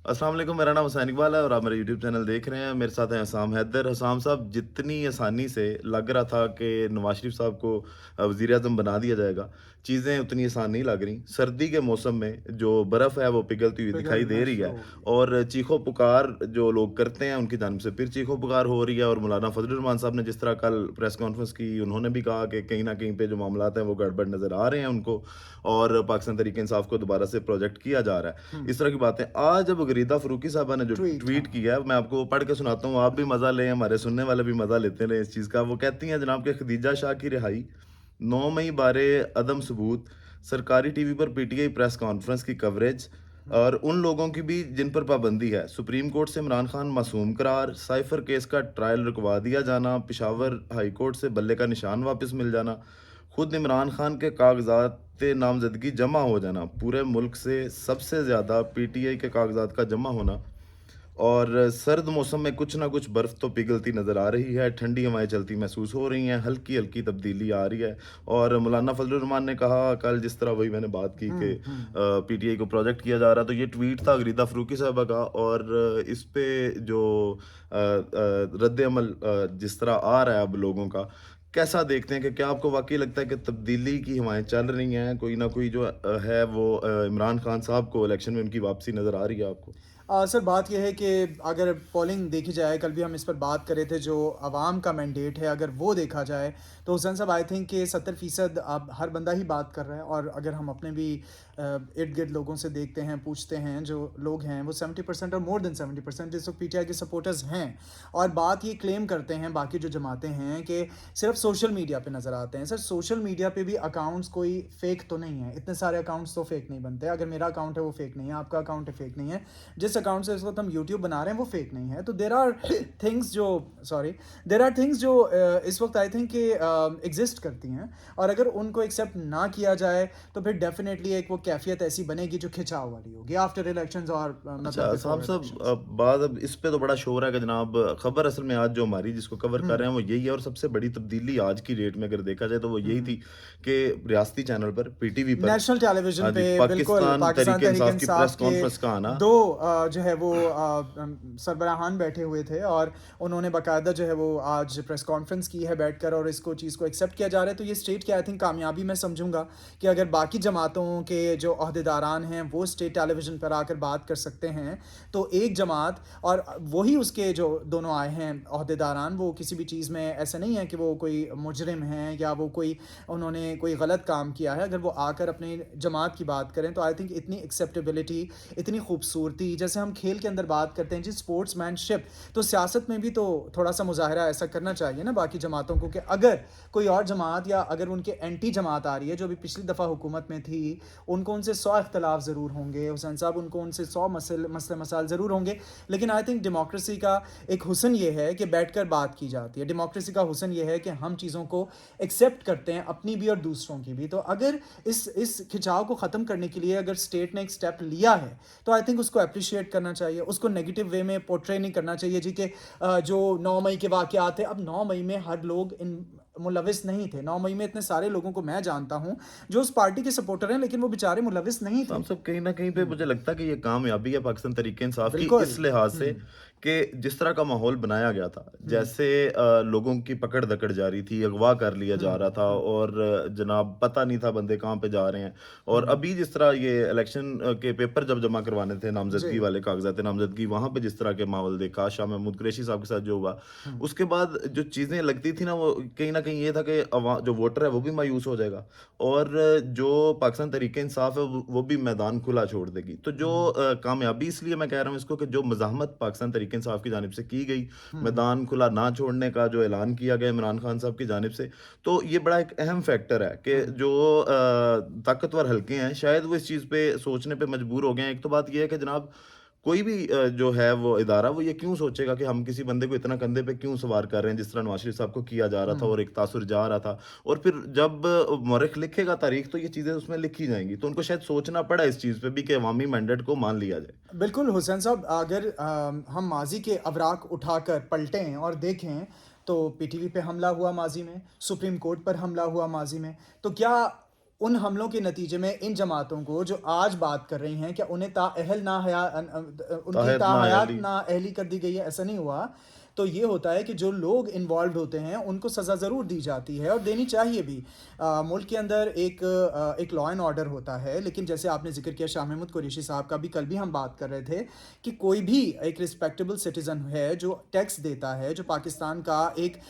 अस्सलाम वालेकुम, मेरा नाम हुसैन इकबाल है और आप मेरा यूट्यूब चैनल देख रहे हैं। मेरे साथ हैं हसाम हैदर। हसाम साहब, जितनी आसानी से लग रहा था कि नवाज शरीफ साहब को वज़ीर आज़म बना दिया जाएगा, चीज़ें उतनी आसान नहीं लग रही। सर्दी के मौसम में जो बर्फ़ है वो पिघलती हुई दिखाई दे पिघलना रही शुरू है हो रही है। और चीखो-पुकार जो लोग करते हैं उनकी जानिब से फिर चीखो-पुकार हो रही है। और मौलाना फजल रहमान साहब ने जिस तरह कल प्रेस कॉन्फ्रेंस की, उन्होंने भी कहा कि कहीं न कहीं पे जो मामलात हैं वो गड़बड़ नज़र आ रहे हैं उनको और पाकिस्तान तहरीक-ए-इंसाफ को दोबारा से प्रोजेक्ट किया जा रहा है। हुँ, इस तरह की बातें आज अब गरीदा फ़रूकी साहबा ने जो ट्वीट ट्वीट हाँ। किया है, मैं आपको पढ़ के सुनाता हूँ, आप भी मज़ा लें, हमारे सुनने वाले भी मज़ा लेते रहें इस चीज़ का। वो कहती हैं जनाब कि खदीजा शाह की रिहाई, 9 मई बारे अदम सबूत, सरकारी टीवी पर पीटीआई प्रेस कॉन्फ्रेंस की कवरेज हुँ, और उन लोगों की भी जिन पर पाबंदी है। सुप्रीम कोर्ट से इमरान खान मासूम करार, साइफर केस का ट्रायल रुकवा दिया जाना, हुँ। पेशावर हाई कोर्ट से बल्ले का निशान वापस मिल जाना, खुद इमरान खान के कागजात नामजदगी जमा हो जाना, पूरे मुल्क से सबसे ज़्यादा पीटीआई के कागजात का जमा होना और सर्द मौसम में कुछ ना कुछ बर्फ़ तो पिघलती नज़र आ रही है, ठंडी हवाएँ चलती महसूस हो रही हैं, हल्की-हल्की तब्दीली आ रही है। और मौलाना फजल रहमान ने कहा कल, जिस तरह वही मैंने बात की कि हुँ, हुँ। पीटीआई को प्रोजेक्ट किया जा रहा है, तो ये ट्वीट था गरीदा फ़रूकी साहबा का और इस पे जो रद्द-ए-अमल जिस तरह आ रहा है अब लोगों का, कैसा देखते हैं कि क्या आपको वाक़ई लगता है कि तब्दीली की हवाएँ चल रही हैं? कोई ना कोई जो है वो इमरान खान साहब को इलेक्शन में उनकी वापसी नज़र आ रही है आपको? सर बात ये है कि अगर पोलिंग देखी जाए, कल भी हम इस पर बात कर रहे थे, जो अवाम का मैंडेट है अगर वो देखा जाए, तो हुसैन साहब आई थिंक कि 70% अब हर बंदा ही बात कर रहा है। और अगर हम अपने भी इर्द-गिर्द लोगों से देखते हैं, पूछते हैं, जो लोग हैं वो 70% और मोर देन 70% इस वक़्त पीटीआई के सपोर्टर्स हैं। और बात ये क्लेम करते हैं बाकी जो जमातें हैं कि सिर्फ़ सोशल मीडिया पे नज़र आते हैं। सर सोशल मीडिया पे भी अकाउंट्स कोई फ़ेक तो नहीं है, इतने सारे अकाउंट्स तो फ़ेक नहीं बनते। अगर मेरा अकाउंट है वो फ़ेक नहीं है, आपका अकाउंट है फ़ेक नहीं है, जिस अकाउंट से इस वक्त हम यूट्यूब बना रहे हैं वो फेक नहीं है। तो देर आर थिंग्स जो सॉरी देर आर थिंग्स जो इस वक्त आई थिंक कि एग्जिस्ट करती हैं। और अगर उनको एक्सेप्ट ना किया जाए तो फिर डेफिनेटली एक वो कैफियत ऐसी बनेगी जो खिंचाव वाली होगी आफ्टर इलेक्शंस और मतलब अच्छा, साहब बिफोर साहब, इलेक्शंस। बात अब इस पे तो बड़ा शोर है कि जनाब खबर असल में आज जो हमारी जिसको कवर कर हम्म रहे हैं वो यही है और सबसे बड़ी तब्दीली आज की डेट में अगर देखा जाए तो वो यही हम्म थी कि रियासती चैनल पर पीटीवी पर नेशनल टेलीविज़न हाँ पे जी, बिल्कुल पाकिस्तान पाकिस्तान तहरीक-ए-इंसाफ की तहरीक-ए-इंसाफ प्रेस के कॉन्फ्रेंस का आना। 2 जो है वो सरबराहान बैठे हुए थे। और उन्होंने बाकायदा जो है वो आज प्रेस कॉन्फ्रेंस की है बैठकर, और इसको चीज़ को एक्सेप्ट किया जा रहा है। तो ये स्टेट की आई थिंक कामयाबी मैं समझूंगा कि अगर बाकी जमातों के जो अहदेदारान हैं वो स्टेट टेलीविज़न पर आकर बात कर सकते हैं, तो एक जमात और वही उसके जो दोनों आए हैं अहदेदारान, वो किसी भी चीज़ में ऐसा नहीं है कि वो कोई मुजरिम हैं या वो कोई उन्होंने कोई गलत काम किया है। अगर वो आकर अपने जमात की बात करें तो आई थिंक इतनी एक्सेप्टेबिलिटी, इतनी खूबसूरती, जैसे हम खेल के अंदर बात करते हैं जी स्पोर्ट्समैनशिप, तो सियासत में भी तो थोड़ा सा मुजाहरा ऐसा करना चाहिए ना बाकी जमातों को, कि अगर कोई और जमात या अगर उनके एंटी जमात आ रही है जो भी पिछली दफ़ा हुकूमत में थी, उनको उनसे 100 इख्तलाफ ज़रूर होंगे हुसैन साहब, उनको उनसे 100 मसले मसाइल ज़रूर होंगे। लेकिन आई थिंक डेमोक्रेसी का एक हुस्न ये है कि बैठकर बात की जाती है। डेमोक्रेसी का हुस्न ये है कि हम चीज़ों को एक्सेप्ट करते हैं, अपनी भी और दूसरों की भी। तो अगर इस खिंचाव को ख़त्म करने के लिए अगर स्टेट ने एक स्टेप लिया है, तो आई थिंक उसको अप्रिशिएट करना चाहिए। उसको नेगेटिव वे में पोर्ट्रे नहीं करना चाहिए जी कि जो 9 मई के वाक़यात थे, अब 9 मई में हर लोग इन मुलविस नहीं थे। 9 मई में इतने सारे लोगों को मैं जानता हूँ जो उस पार्टी के सपोर्टर हैं, लेकिन वो बेचारे मुलविस नहीं थे। साहब साहब, कहीं न कहीं पे हुँ, मुझे लगता है कि ये कामयाबी है पाकिस्तान तहरीक-ए-इंसाफ की बिल्कुल। इस लिहाज हुँ, से कि जिस तरह का माहौल बनाया गया था, हुँ, जैसे लोगों की पकड़-दकड़ जारी थी, अगवा कर लिया हुँ, जा रहा था हुँ, और जनाब पता नहीं था बंदे कहाँ पे जा रहे हैं। और हुँ, अभी जिस तरह ये इलेक्शन के पेपर जब जमा करवाने थे, जी। नामज़दगी वाले कागज़ात नामज़दगी, वहाँ पे जिस तरह के माहौल देखा, शाह महमूद कुरैशी साहब के साथ जो हुआ, हुँ, उसके बाद जो चीज़ें लगती थी ना, वो कहीं न कहीं ये था कि जो वोटर है वो भी मायूस हो जाएगा और जो पाकिस्तान तहरीक-ए-इंसाफ है वो भी मैदान खुला छोड़ देगी। तो जो हुँ, कामयाबी इसलिए मैं कह रहा हूँ इसको कि जो मज़ाहमत पाकिस्तान तहरीक-ए-इंसाफ की जानिब से की गई, हुँ, मैदान खुला ना छोड़ने का जो ऐलान किया गया इमरान खान साहब की जानिब से, तो ये बड़ा एक अहम फैक्टर है कि हुँ, जो ताकतवर हलके हैं शायद वो इस चीज़ पे सोचने पे मजबूर हो गए हैं। एक तो बात ये है कि जनाब कोई भी जो है वो इदारा वो ये क्यों सोचेगा कि हम किसी बंदे को इतना कंधे पे क्यों सवार कर रहे हैं, जिस तरह नवाज शरीफ साहब को किया जा रहा था हुँ। और एक तासुर जा रहा था। और फिर जब मौरख लिखेगा तारीख तो ये चीज़ें उसमें लिखी जाएँगी। तो उनको शायद सोचना पड़ा इस चीज़ पे भी कि अवामी मैंडेट को मान लिया जाए। बिल्कुल हुसैन साहब, अगर हम माजी के अवराक उठाकर पलटें और देखें, तो पीटीवी पे हमला हुआ माजी में, सुप्रीम कोर्ट पर हमला हुआ माजी में, तो क्या उन हमलों के नतीजे में इन जमातों को जो आज बात कर रही हैं, क्या उन्हें ताअहल ना हया उनकी ताहत ना ताहयात अली। ना अहली कर दी गई है? ऐसा नहीं हुआ। तो ये होता है कि जो लोग इन्वॉल्व होते हैं उनको सज़ा ज़रूर दी जाती है और देनी चाहिए भी। मुल्क के अंदर एक लॉ एंड ऑर्डर होता है, लेकिन जैसे आपने ज़िक्र किया शाह महमूद कुरैशी साहब का भी, कल भी हम बात कर रहे थे कि कोई भी एक रिस्पेक्टेबल सिटीज़न है जो टैक्स देता है, जो पाकिस्तान का एक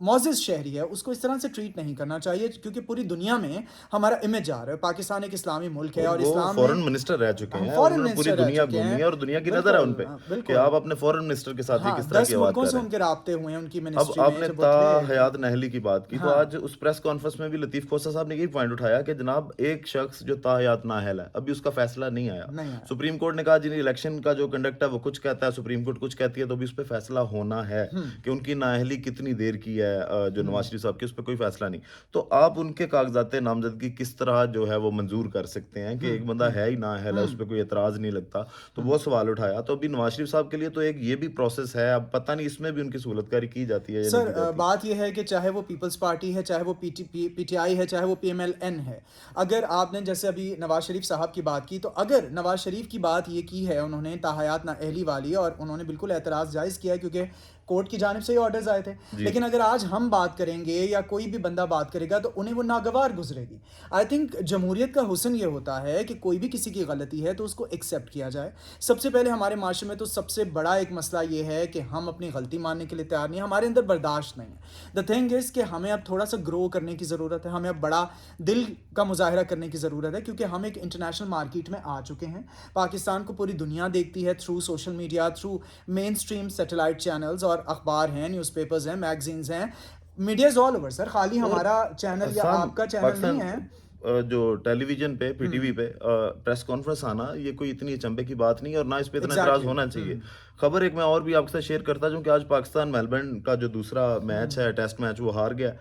मोअज़्ज़ज़ शहरी है, उसको इस तरह से ट्रीट नहीं करना चाहिए, क्योंकि पूरी दुनिया में हमारा इमेज जा रहा है। पाकिस्तान एक इस्लामी मुल्क है और और वो इस्लाम फॉरेन में मिनिस्टर रह चुके हम हैं, फॉरेन उन्होंने पूरी मिनिस्टर रह दुनिया चुके घूमी हैं। है और दुनिया की नज़र है उन पे कि बिल्कुल। आप अपने फॉरेन मिनिस्टर के साथ ही हाँ, किस तरह 10 की बात मुल्कों कर से रहे हैं। उनके राब्ते हुए हैं उनकी अब मिनिस्ट्री में, आपने जो वो थे। हयात नहली की बात की, तो हाँ। आज उस प्रेस कॉन्फ्रेंस में भी लतीफ़ खोसा साहब ने यही पॉइंट उठाया कि जनाब एक शख्स जो हयात नाअहल है, अभी उसका फैसला नहीं आया। नहीं आया। सुप्रीम कोर्ट ने कहा जी इलेक्शन का जो कंडक्ट है वो कुछ कहता है, सुप्रीम कोर्ट कुछ कहती है, तो अभी उस पे फैसला होना है कि उनकी नाअहली कितनी देर की है, जो नवाज शरीफ साहब की, उस पे कोई फैसला नहीं। तो आप उनके कागजात नामजदगी किस तरह जो है वो मंजूर कर सकते हैं कि एक बंदा है ही नाअहल है, उस पर कोई एतराज़ नहीं लगता, तो वो सवाल उठाया। तो अभी नवाज शरीफ साहब के लिए तो एक ये भी प्रोसेस है, अब पता नहीं इसमें भी उनकी सहूलतकारी की जाती है या नहीं सर की जाती। बात यह है कि चाहे वो पीपल्स पार्टी है, चाहे वो पीटीआई है, चाहे वो पीएमएलएन है, अगर आपने जैसे अभी नवाज शरीफ साहब की बात की, तो अगर नवाज शरीफ की बात ये की है उन्होंने ताहयात ना अहली वाली, और उन्होंने बिल्कुल एतराज़ जायज़ किया है क्योंकि कोर्ट की जानिब से ही ऑर्डर्स आए थे। जी। लेकिन अगर आज हम बात करेंगे या कोई भी बंदा बात करेगा तो उन्हें वो नागवार गुजरेगी। आई थिंक जमहूरियत का हुस्न ये होता है कि कोई भी किसी की गलती है तो उसको एक्सेप्ट किया जाए। सबसे पहले हमारे माशरे में तो सबसे बड़ा एक मसला ये है कि हम अपनी गलती मानने के लिए तैयार नहीं हैं, हमारे अंदर बर्दाश्त नहीं है। द थिंग इज़ कि हमें अब थोड़ा सा ग्रो करने की ज़रूरत है, हमें अब बड़ा दिल का मुजाहरा करने की ज़रूरत है, क्योंकि हम एक इंटरनेशनल मार्केट में आ चुके हैं। पाकिस्तान को पूरी दुनिया देखती है through social media, through main stream satellite channels, और अखबार हैं, न्यूज़पेपर्स हैं, मैगजीन्स हैं, media is all over sir. खाली और हमारा चैनल या आसान आपका चैनल पाकिस्तान नहीं है। जो टेलीविजन पे पीटीवी पे प्रेस कॉन्फ्रेंस आना ये कोई इतनी अचंभे की बात नहीं है और ना इस पे इतना एतराज एग्जैक्टली। होना चाहिए। खबर एक मैं और भी आपके साथ शेयर करता हूँ कि आज पाकिस्तान मेलबर्न का जो दूसरा मैच है, टेस्ट मैच, वो हार गया।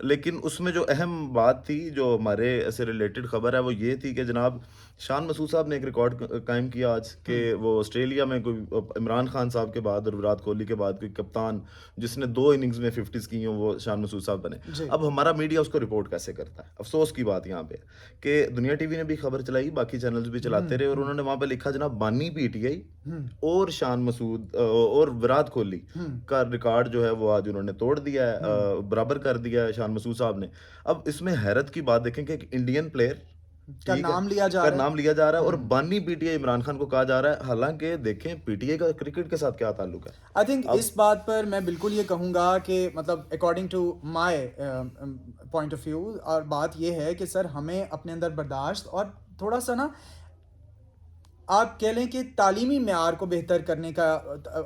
लेकिन उसमें जो अहम बात थी, जो हमारे से रिलेटेड खबर है, वो ये थी कि जनाब शान मसूद साहब ने एक रिकॉर्ड कायम किया आज कि वो ऑस्ट्रेलिया में कोई इमरान खान साहब के बाद और विराट कोहली के बाद कोई कप्तान जिसने 2 इनिंग्स में 50s की हों, वो शान मसूद साहब बने। जी। अब हमारा मीडिया उसको रिपोर्ट कैसे करता है? अफसोस की बात यहाँ पे कि दुनिया टीवी ने भी खबर चलाई, बाकी चैनल्स भी चलाते रहे, और उन्होंने वहां पे लिखा जनाब बानी पीटीआई और शान मसूद और विराट कोहली का रिकॉर्ड जो है वो आज उन्होंने तोड़ दिया है, बराबर कर दिया है शान मसूद साहब ने। अब इसमें हैरत की बात देखें कि एक इंडियन प्लेयर का ठीक है, नाम लिया जा का रहा है। नाम लिया जा रहा है और बानी पीटीआई इमरान खान को कहा जा रहा है। हालांकि देखें पीटीआई का क्रिकेट के साथ क्या ताल्लुक है। आई थिंक अब इस बात पर मैं बिल्कुल ये कहूँगा कि मतलब according to my point of view, और बात ये है कि सर हमें अपने अंदर बर्दाश्त और थोड़ा सा ना, आप कह लें कि तालीमी मेयार को बेहतर करने का,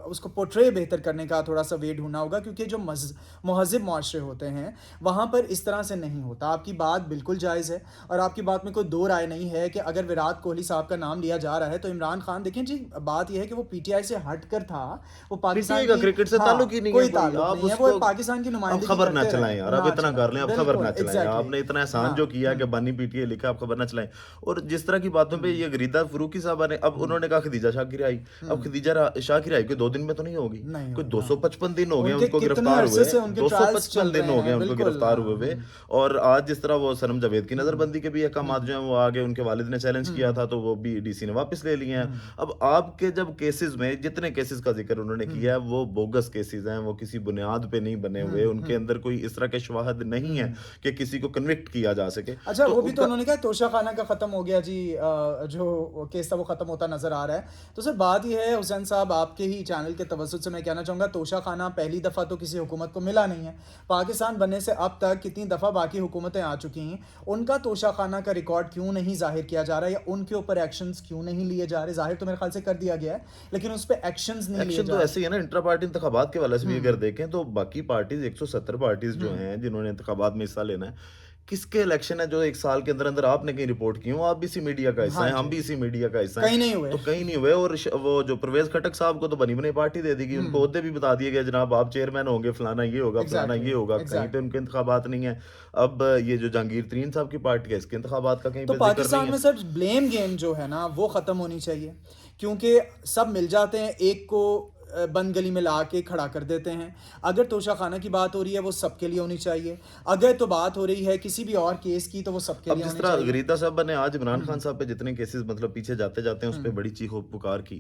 उसको पोर्ट्रे बेहतर करने का थोड़ा सा वे ढूंढना होगा, क्योंकि जो महज़िब माशरे होते हैं वहाँ पर इस तरह से नहीं होता। आपकी बात बिल्कुल जायज़ है और आपकी बात में कोई दो राय नहीं है कि अगर विराट कोहली साहब का नाम लिया जा रहा है तो इमरान खान, देखें जी बात यह है कि वो पीटीआई से हट कर था, वो पाकिस्तान पीटीआई का की, क्रिकेट से हाँ, ताल्लुक ही नहीं कोई है कोई। ताल्लुक आप नहीं है, वो उसको पाकिस्तान की अब नुमाइंदगी खबर ना करते चलाएं रहे, यार, अब ना इतना चलाएं। कर लें, अब खबर ना बिल्कुल, चलाएं। एग्जैक्टली। आपने इतना एहसान हाँ। जो किया कि बानी पीटीआई लिखा, आप खबर ना चलाएं। और जिस तरह की बातों पे ये गरीदा फरूकी साहब ने, अब उन्होंने कहा खदीजा शाकिर आई, अब खदीजा शाह की रिहाई कोई 2 दिन में तो नहीं होगी, नहीं कोई होगी, हाँ। 255 दिन हो गए उनके उनको कितने गिरफ्तार अरसे हुए, से उनके ट्रायल्स 255 चल दिन रहे हो गए हैं, उनको बिल्कुल, गिरफ्तार हाँ। हुए। और आज जिस तरह वो सनम जावेद की नजरबंदी के भी अहकामात जो हैं वो आगे, उनके वालिद ने चैलेंज किया था तो वो भी डीसी ने वापस ले लिए हैं। अब आपके जब केसेस में जितने केसेस का जिक्र उन्होंने किया है वो बोगस केसेस हैं, वो किसी बुनियाद पे नहीं बने हुए, उनके अंदर कोई इस तरह के शवाहद नहीं है कि किसी को कन्विक्ट किया जा सके। अच्छा, तो वो भी तो उनका उन्होंने कहा तोशा खाना का ख़त्म हो गया जी, जो केस था वो ख़त्म होता नज़र आ रहा है। तो सर बात यह है हुसैन साहब, आपके ही चैनल के तवज्जुद से मैं कहना चाहूँगा, तोशा खाना पहली दफ़ा तो किसी हुकूमत को मिला नहीं है। पाकिस्तान बनने से अब तक कितनी दफ़ा बाकी हुकूमतें आ चुकी हैं, उनका तोशा खाना का रिकॉर्ड क्यों नहीं ज़ाहिर किया जा रहा है, या उनके ऊपर एक्शंस क्यों नहीं लिए जा रहे? ज़ाहिर तो मेरे ख्याल से कर दिया गया है, लेकिन उस पर एक्शंस नहीं लिए एक्शन जा तो रहे। ऐसे ही है ना, इंट्रा पार्टी इंतखाबात के वाले से भी अगर देखें तो बाकी पार्टीज 170 पार्टीज जो हैं जिन्होंने इंतखाबात में हिस्सा लेना है, किसके इलेक्शन है जो 1 साल के अंदर अंदर आपने कहीं रिपोर्ट की हो? आप भी इसी मीडिया का हिस्सा हाँ हैं, हम जी, भी इसी मीडिया का हिस्सा कहीं हैं, नहीं हुए। तो कहीं नहीं हुए। और वो जो परवेज खटक साहब को तो बनी बनाई पार्टी दे दी गई, उनको ओहदे भी बता दिए गए जनाब आप चेयरमैन होंगे, फलाना ये होगा, फलाना एग्जैक्टली, ये होगा, कहीं पे एग्जैक्टली। उनके इंतखाबात नहीं है। अब ये जो जहांगीर तरीन साहब की पार्टी है, इसके इंतखाबात का कहीं तो पे जिक्र नहीं पाकिस्तान है। में सर ब्लेम गेम जो है ना वो ख़त्म होनी चाहिए, क्योंकि सब मिल जाते हैं, एक को बंद गली में ला के खड़ा कर देते हैं। अगर तोशा खाना की बात हो रही है वो सबके लिए होनी चाहिए, अगर तो बात हो रही है किसी भी और केस की तो वो सबके अब लिए जिस होनी तरह चाहिए। गरीता साहब ने आज इमरान खान साहब पे जितने केसेस मतलब पीछे जाते जाते हैं उस पे बड़ी चीखो पुकार की,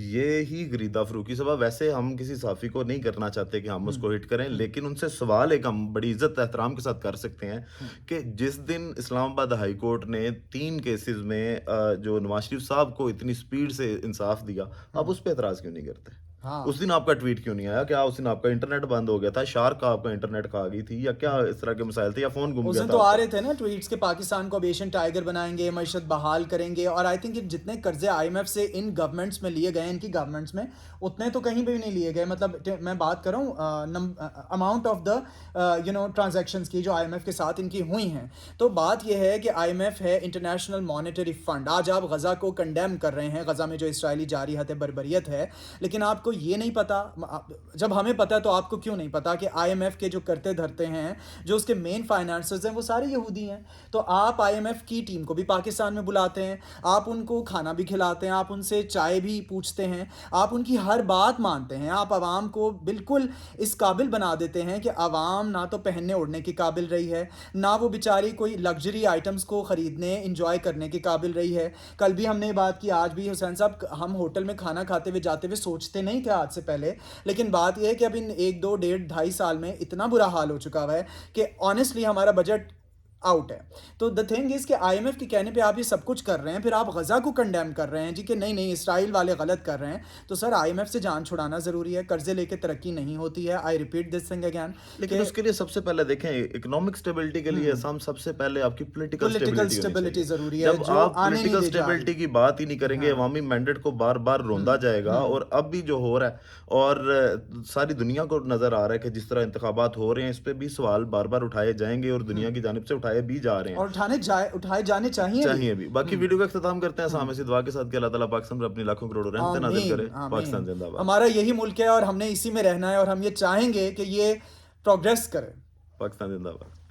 ये ही गरीदा फरूकी साहब, वैसे हम किसी साफी को नहीं करना चाहते कि हम उसको हिट करें, लेकिन उनसे सवाल एक हम बड़ी इज्जत एहतराम के साथ कर सकते हैं कि जिस दिन इस्लामाबाद हाई कोर्ट ने 3 केसेस में जो नवाज शरीफ साहब को इतनी स्पीड से इंसाफ दिया, आप उस पे एतराज क्यों नहीं करते? हाँ। उस दिन आपका ट्वीट क्यों नहीं आया? क्या उस दिन आपका इंटरनेट बंद हो गया था? शार्क का आपका इंटरनेट खा गई थी या क्या इस तरह के मसाइल थे या फोन गुम उस गया दिन था तो आ आपका? रहे थे ना ट्वीट्स के पाकिस्तान को अब एशियन टाइगर बनाएंगे, मईशत बहाल करेंगे, और आई थिंक जितने कर्जे आईएमएफ से इन गवर्नमेंट्स में लिए गए, इनकी गवर्नमेंट्स में, उतने तो कहीं भी नहीं लिए गए। मतलब मैं बात कर रहा हूँ अमाउंट ऑफ द ट्रांजैक्शंस की जो आईएमएफ के साथ इनकी हुई हैं। तो बात यह है कि आईएमएफ है इंटरनेशनल मॉनेटरी फंड। आज आप गजा को कंडेम कर रहे हैं, गजा में जो इसराइली जारी हद बर्बरियत है, लेकिन आपको ये नहीं पता, जब हमें पता है तो आपको क्यों नहीं पता कि आईएमएफ के जो करते धरते हैं, जो उसके मेन फाइनेंसर्स हैं, वो सारे यहूदी हैं। तो आप आईएमएफ की टीम को भी पाकिस्तान में बुलाते हैं, आप उनको खाना भी खिलाते हैं, आप उनसे चाय भी पूछते हैं, आप उनकी हर बात मानते हैं, आप आवाम को बिल्कुल इस काबिल बना देते हैं कि आवाम ना तो पहनने ओढ़ने की काबिल रही है, ना वो बेचारी कोई लग्जरी आइटम्स को ख़रीदने इंजॉय करने की काबिल रही है। कल भी हमने ये बात की, आज भी हुसैन साहब, हम होटल में खाना खाते हुए जाते हुए सोचते नहीं थे आज से पहले, लेकिन बात यह है कि अब इन 1 2 डेढ़ 2.5 साल में इतना बुरा हाल हो चुका हुआ है कि ऑनेस्टली हमारा बजट आउट है। तो द थिंग इज कि आईएमएफ के कहने पे आप ये सब कुछ कर रहे हैं, फिर आप गजा को कंडेम कर रहे हैं जी कि नहीं नहीं इसराइल वाले गलत कर रहे हैं। तो सर आईएमएफ से जान छुड़ाना जरूरी है, कर्जे लेके तरक्की नहीं होती है। I repeat this thing again, लेकिन उसके लिए सबसे पहले देखें, इकोनॉमिक स्टेबिलिटी के लिए हम सबसे पहले आपकी पॉलिटिकल स्टेबिलिटी स्टेबिलिटी जरूरी है, जब जो आप आने नहीं पॉलिटिकल दी जा रही। स्टेबिलिटी की बात ही नहीं करेंगे, अवामी मैंडेट को बार बार रोंदा जाएगा। और अब भी जो हो रहा है, और सारी दुनिया को नजर आ रहा है कि जिस तरह इंतखाबात हो रहे हैं, इस पे भी सवाल बार बार उठाए जाएंगे और दुनिया की जानिब से उठाए भी जा रहे हैं, और उठाए जाने चाहिए भी। बाकी वीडियो का इख्तिताम करते हैं सामने से दुआ के साथ कि अल्लाह ताला पाकिस्तान पर अपनी लाखों करोड़ों रहमतें नाज़िल करे। आमीन पाकिस्तान आमीन। जिंदाबाद। हमारा यही मुल्क है और हमने इसी में रहना है, और हम ये चाहेंगे कि ये प्रोग्रेस करे। पाकिस्तान जिंदाबाद।